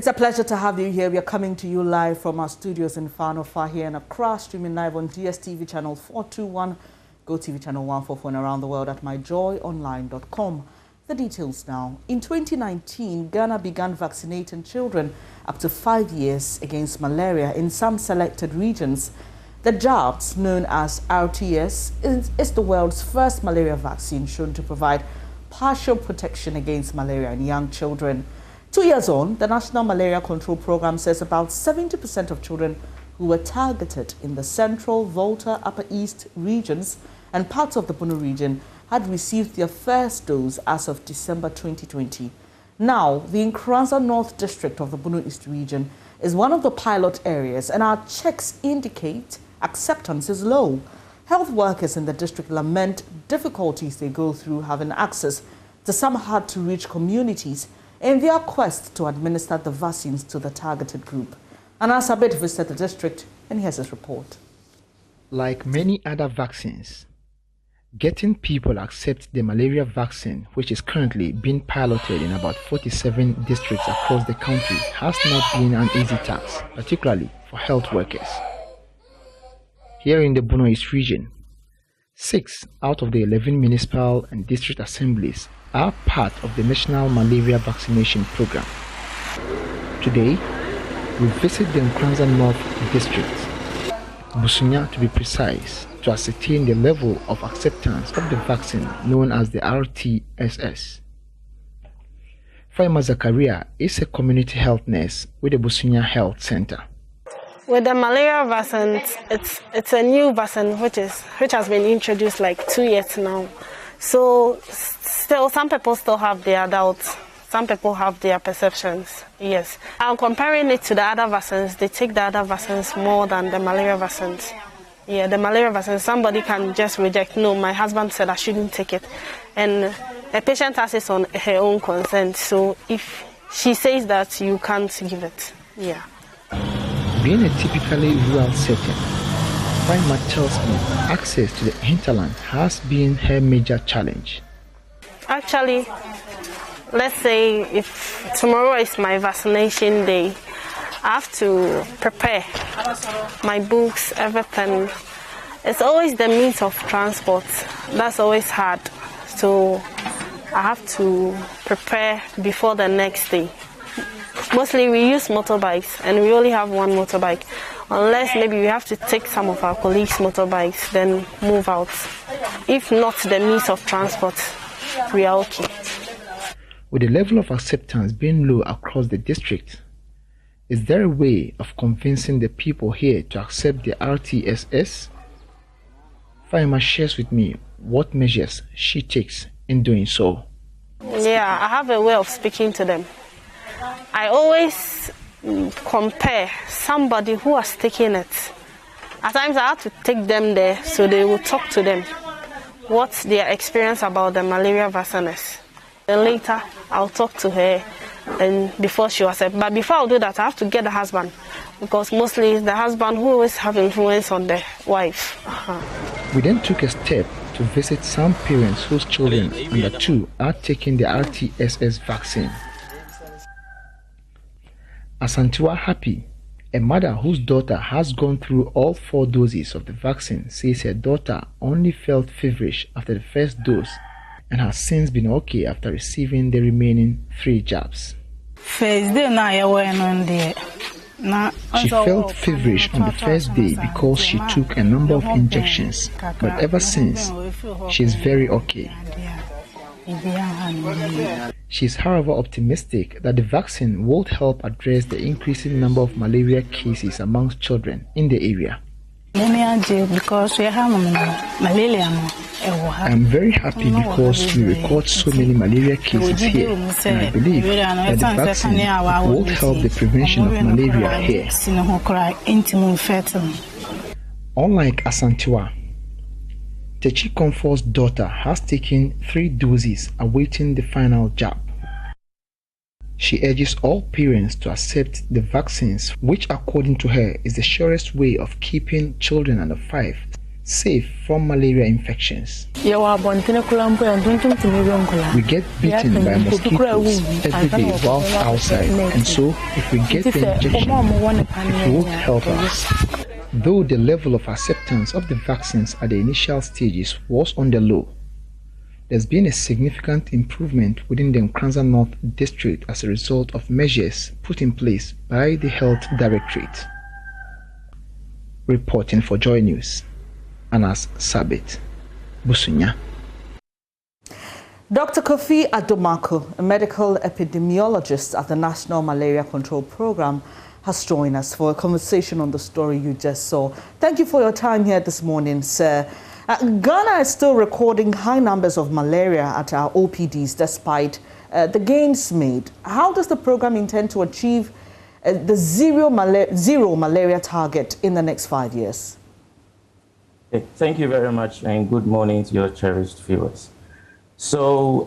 It's a pleasure to have you here. We are coming to you live from our studios in Fanofa here in Accra, streaming live on DSTV channel 421, GoTV channel 144, and around the world at myjoyonline.com. The details now. In 2019, Ghana began vaccinating children up to 5 years against malaria in some selected regions. The jabs, known as RTS, is the world's first malaria vaccine shown to provide partial protection against malaria in young children. 2 years on, the National Malaria Control Program says about 70% of children who were targeted in the Central, Volta, Upper East regions and parts of the Bono region had received their first dose as of December 2020. Now, the Nkoranza North district of the Bono East region is one of the pilot areas, and our checks indicate acceptance is low. Health workers in the district lament difficulties they go through having access to some hard-to-reach communities in their quest to administer the vaccines to the targeted group. Anas Abed visited the district, and here's his report. Like many other vaccines, getting people to accept the malaria vaccine, which is currently being piloted in about 47 districts across the country, has not been an easy task, particularly for health workers. Here in the Bono East region, 6 out of the 11 municipal and district assemblies are part of the National Malaria Vaccination Program. Today, we visit the Nkoranza North district, Busunya to be precise, to ascertain the level of acceptance of the vaccine known as the RTSS. Faima Zakaria is a community health nurse with the Busunya Health Center. With the malaria vaccines, it's a new vaccine which has been introduced like 2 years now. So still, some people still have their doubts. Some people have their perceptions. Yes, I'm comparing it to the other vaccines. They take the other vaccines more than the malaria vaccines. Yeah, the malaria vaccine, somebody can just reject. No, my husband said I shouldn't take it, and a patient has it on her own consent. So if she says that, you can't give it. Yeah. Being a typically rural setting, Faima tells me access to the hinterland has been her major challenge. Actually, let's say if tomorrow is my vaccination day, I have to prepare my books, everything. It's always the means of transport. That's always hard. So I have to prepare before the next day. Mostly we use motorbikes, and we only have one motorbike. Unless maybe we have to take some of our colleagues' motorbikes, then move out. If not the means of transport, we are okay. With the level of acceptance being low across the district, is there a way of convincing the people here to accept the RTSS? Faima shares with me what measures she takes in doing so. Yeah, I have a way of speaking to them. I always compare somebody who has taken it. At times I have to take them there so they will talk to them what their experience about the malaria vaccine is. Then later I'll talk to her, and before she was accept. But before I'll do that, I have to get the husband, because mostly it's the husband who always have influence on the wife. We then took a step to visit some parents whose children under 2 are taking the RTSS vaccine. Asantiwa Happy, a mother whose daughter has gone through all 4 doses of the vaccine, says her daughter only felt feverish after the first dose and has since been okay after receiving the remaining 3 jabs. She felt feverish on the first day because she took a number of injections, but ever since, she is very okay. She is, however, optimistic that the vaccine will help address the increasing number of malaria cases amongst children in the area. I am very happy because we record so many malaria cases here, and I believe that the vaccine will help the prevention of malaria here. Unlike Asantiwa, Techi Comfort's daughter has taken 3 doses awaiting the final jab. She urges all parents to accept the vaccines, which according to her is the surest way of keeping children under 5 safe from malaria infections. We get bitten by mosquitoes every day while outside, and so if we get the injection, it will help us. Though the level of acceptance of the vaccines at the initial stages was on the low, there's been a significant improvement within the Nkoranza North district as a result of measures put in place by the Health Directorate. Reporting for Joy News, Anas Sabit, Busunya. Dr. Kofi Adomako, a medical epidemiologist at the National Malaria Control Program, has joined us for a conversation on the story you just saw. Thank you for your time here this morning, sir. Ghana is still recording high numbers of malaria at our OPDs despite the gains made. How does the program intend to achieve the zero malaria target in the next 5 years? Thank you very much, and good morning to your cherished viewers. So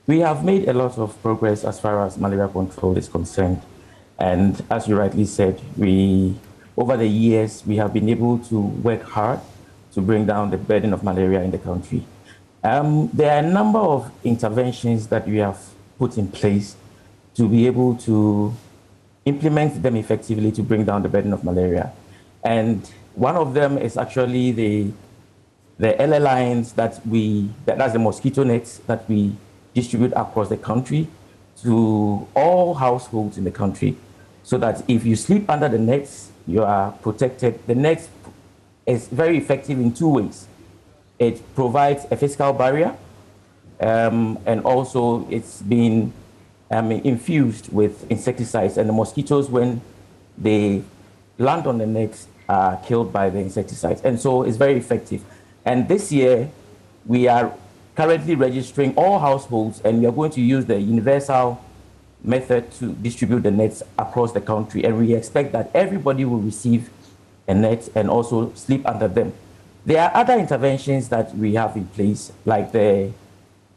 we have made a lot of progress as far as malaria control is concerned. And as you rightly said, over the years, we have been able to work hard to bring down the burden of malaria in the country. There are a number of interventions that we have put in place to be able to implement them effectively to bring down the burden of malaria. And one of them is actually the LL lines that's the mosquito nets that we distribute across the country to all households in the country, so that if you sleep under the nets, you are protected. The net is very effective in two ways. It provides a physical barrier, and also it's been infused with insecticides, and the mosquitoes, when they land on the nets, are killed by the insecticides. And so it's very effective. And this year, we are currently registering all households, and we are going to use the universal method to distribute the nets across the country. And we expect that everybody will receive a net and also sleep under them. There are other interventions that we have in place, like the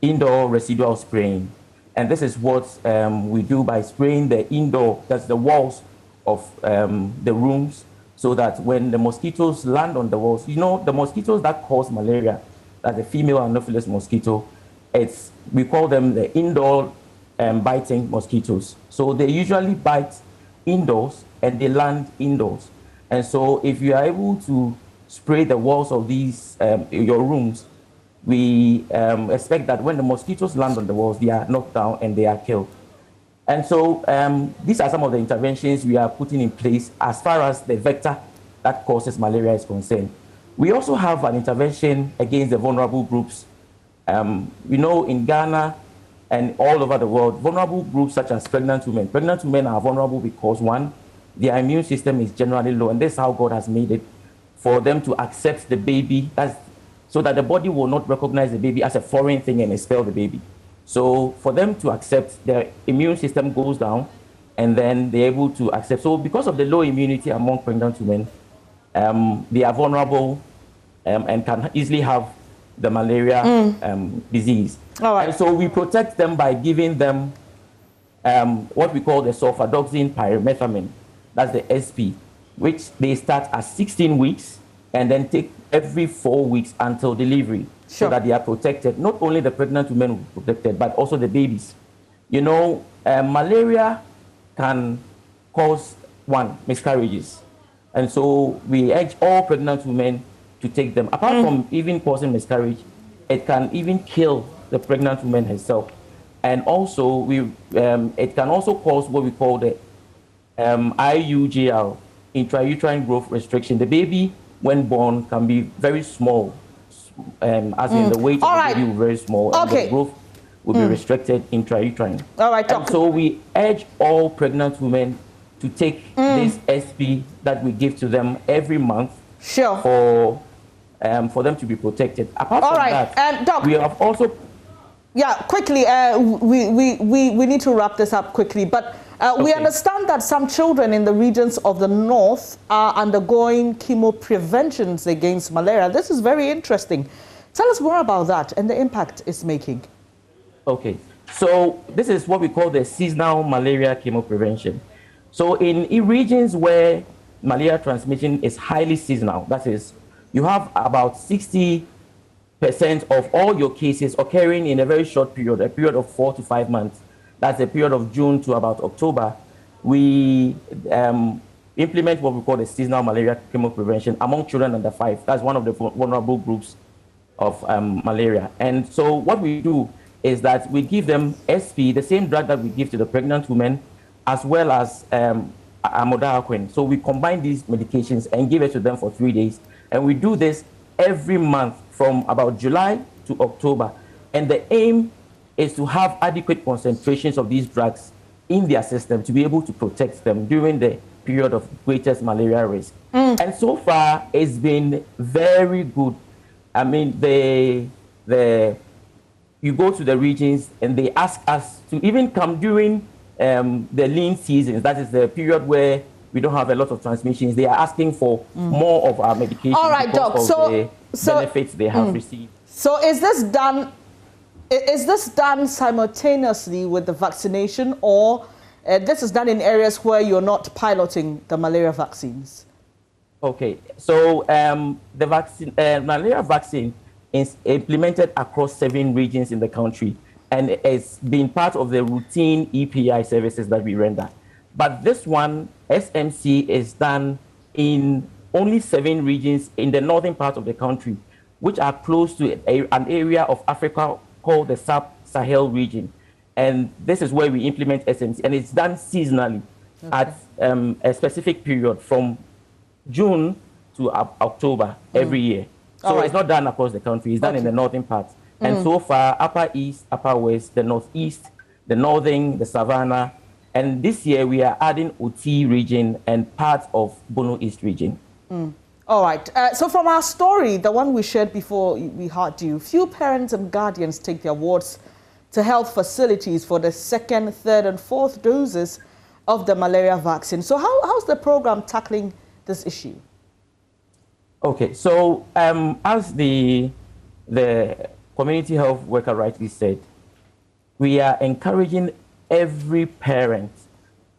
indoor residual spraying. And this is what we do by spraying the indoor, that's the walls of the rooms, so that when the mosquitoes land on the walls, you know, the mosquitoes that cause malaria, that's the female Anopheles mosquito, we call them the indoor biting mosquitoes. So they usually bite indoors and they land indoors. And so if you are able to spray the walls of these, your rooms, we expect that when the mosquitoes land on the walls, they are knocked down and they are killed. And so these are some of the interventions we are putting in place as far as the vector that causes malaria is concerned. We also have an intervention against the vulnerable groups. We know in Ghana and all over the world, vulnerable groups such as pregnant women. Pregnant women are vulnerable because, one, their immune system is generally low, and this is how God has made it, for them to accept the baby, so that the body will not recognize the baby as a foreign thing and expel the baby. So for them to accept, their immune system goes down, and then they're able to accept. So because of the low immunity among pregnant women, they are vulnerable and can easily have the malaria disease. All right. And so we protect them by giving them what we call the sulfadoxine pyrimethamine, that's the SP, which they start at 16 weeks and then take every 4 weeks until delivery. Sure. So that they are protected. Not only the pregnant women will be protected, but also the babies. You know, malaria can cause, one, miscarriages. And so we urge all pregnant women to take them. Apart from even causing miscarriage, it can even kill the pregnant woman herself. And also, it can also cause what we call the IUGR, intrauterine growth restriction. The baby, when born, can be very small. As in the weight of the baby will be very small, and the growth will be restricted intrauterine. All right, and so we urge all pregnant women to take this SP that we give to them every month, for them to be protected. Apart from that, Doc, we have also quickly. We need to wrap this up quickly, but. We understand that some children in the regions of the north are undergoing chemo preventions against malaria. This is very interesting. Tell us more about that and the impact it's making. Okay, so this is what we call the seasonal malaria chemo prevention. So in regions where malaria transmission is highly seasonal. That is, you have about 60% of all your cases occurring in a very short period, a period of 4 to 5 months. That's a period of June to about October. We implement what we call the seasonal malaria chemo prevention among children under 5. That's one of the vulnerable groups of malaria. And so what we do is that we give them SP, the same drug that we give to the pregnant women, as well as amodiaquine. So we combine these medications and give it to them for 3 days. And we do this every month from about July to October. And the aim is to have adequate concentrations of these drugs in their system to be able to protect them during the period of greatest malaria risk. And so far, it's been very good. I mean, you go to the regions and they ask us to even come during the lean seasons. That is the period where we don't have a lot of transmissions. They are asking for more of our medication. All right, Doc. Of the benefits they have received. So is this done simultaneously with the vaccination, or this is done in areas where you're not piloting the malaria vaccines? Okay, so the malaria vaccine is implemented across 7 regions in the country, and it's been part of the routine EPI services that we render. But this one, SMC, is done in only 7 regions in the northern part of the country, which are close to an area of Africa called the Sub-Sahel region. And this is where we implement SMC, and it's done seasonally at a specific period from June to October every year. So it's not done across the country, it's done in the northern parts. And so far, Upper East, Upper West, the Northeast, the Northern, the Savannah, and this year we are adding Oti region and parts of Bono East region. All right. So from our story, the one we shared before we heard you, few parents and guardians take their wards to health facilities for the 2nd, 3rd, and 4th doses of the malaria vaccine. So how's the program tackling this issue? Okay, so as the community health worker rightly said, we are encouraging every parent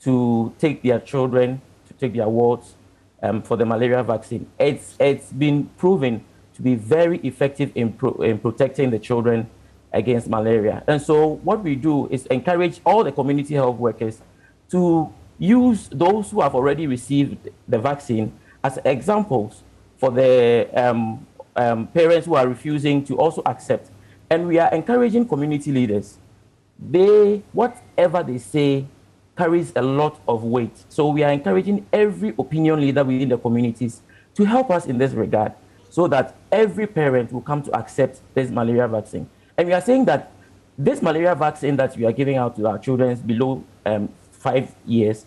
to take their children, to take their wards for the malaria vaccine. It's been proven to be very effective in protecting the children against malaria. And so what we do is encourage all the community health workers to use those who have already received the vaccine as examples for the parents who are refusing to also accept. And we are encouraging community leaders. Whatever they say carries a lot of weight. So we are encouraging every opinion leader within the communities to help us in this regard so that every parent will come to accept this malaria vaccine. And we are saying that this malaria vaccine that we are giving out to our children below 5 years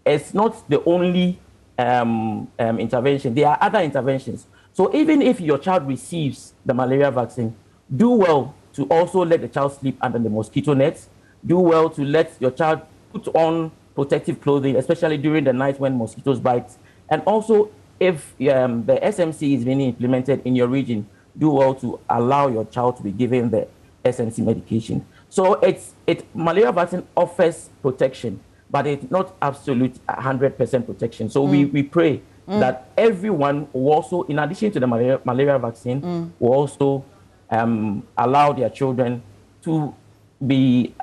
is not the only intervention. There are other interventions. So even if your child receives the malaria vaccine, do well to also let the child sleep under the mosquito nets. Do well to let your child put on protective clothing, especially during the night when mosquitoes bite. And also, if the SMC is being implemented in your region, do well to allow your child to be given the SMC medication. So malaria vaccine offers protection, but it's not absolute 100% protection. So we pray that everyone will also, in addition to the malaria vaccine, will also allow their children to be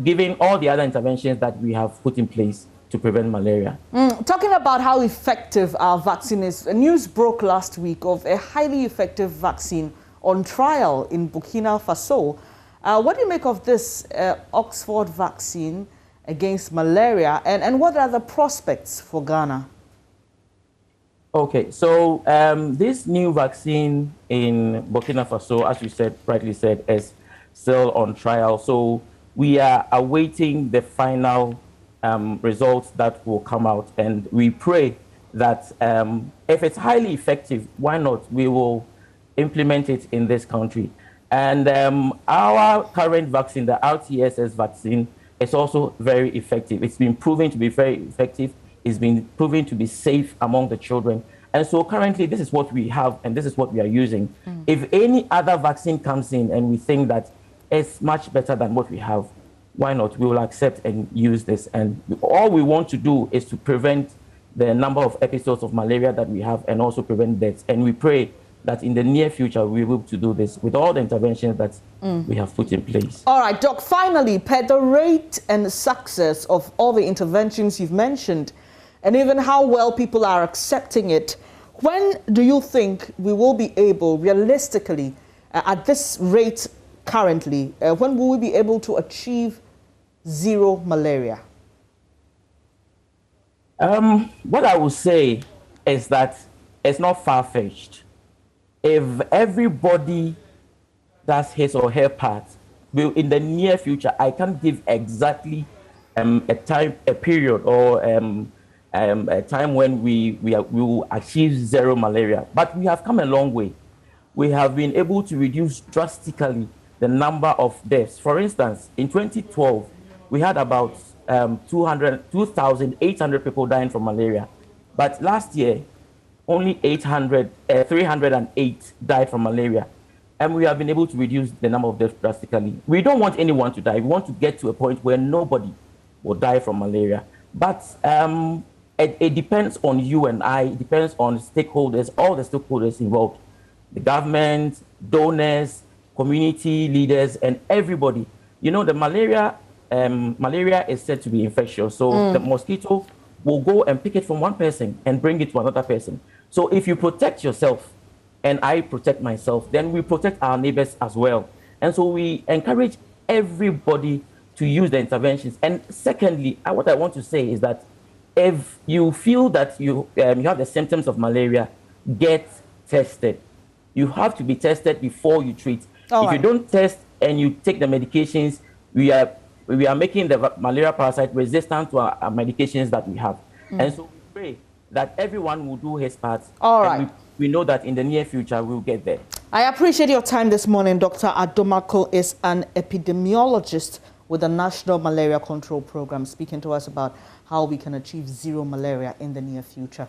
given all the other interventions that we have put in place to prevent malaria. Talking about how effective our vaccine is, news broke last week of a highly effective vaccine on trial in Burkina Faso. What do you make of this Oxford vaccine against malaria, and what are the prospects for Ghana? Okay, so this new vaccine in Burkina Faso, as you rightly said, is still on trial. So we are awaiting the final results that will come out, and we pray that if it's highly effective, why not? We will implement it in this country. And our current vaccine, the RTSS vaccine, is also very effective. It's been proven to be very effective. It's been proven to be safe among the children. And so currently, this is what we have, and this is what we are using. If any other vaccine comes in and we think that it's much better than what we have, why not? We will accept and use this. And all we want to do is to prevent the number of episodes of malaria that we have and also prevent deaths. And we pray that in the near future, we will be able to do this with all the interventions that we have put in place. All right, Doc, finally, per the rate and success of all the interventions you've mentioned, and even how well people are accepting it, when do you think we will be able, realistically, at this rate currently, when will we be able to achieve zero malaria? What I will say is that it's not far-fetched. If everybody does his or her part, in the near future, I can't give exactly a period or a time when we will achieve zero malaria. But we have come a long way. We have been able to reduce drastically the number of deaths. For instance, in 2012, we had about 2,800 people dying from malaria. But last year, only 308 died from malaria. And we have been able to reduce the number of deaths drastically. We don't want anyone to die. We want to get to a point where nobody will die from malaria. But it depends on you and I. It depends on stakeholders, all the stakeholders involved. The government, donors, community leaders, and everybody. You know, the malaria is said to be infectious. So the mosquito will go and pick it from one person and bring it to another person. So if you protect yourself and I protect myself, then we protect our neighbors as well. And so we encourage everybody to use the interventions. And secondly, what I want to say is that if you feel that you have the symptoms of malaria, get tested. You have to be tested before you treat. If you don't test and you take the medications, we are making the malaria parasite resistant to our medications that we have. And so we pray that everyone will do his part. And we know that in the near future, we'll get there. I appreciate your time this morning. Dr. Adomako is an epidemiologist with the National Malaria Control Program, speaking to us about how we can achieve zero malaria in the near future.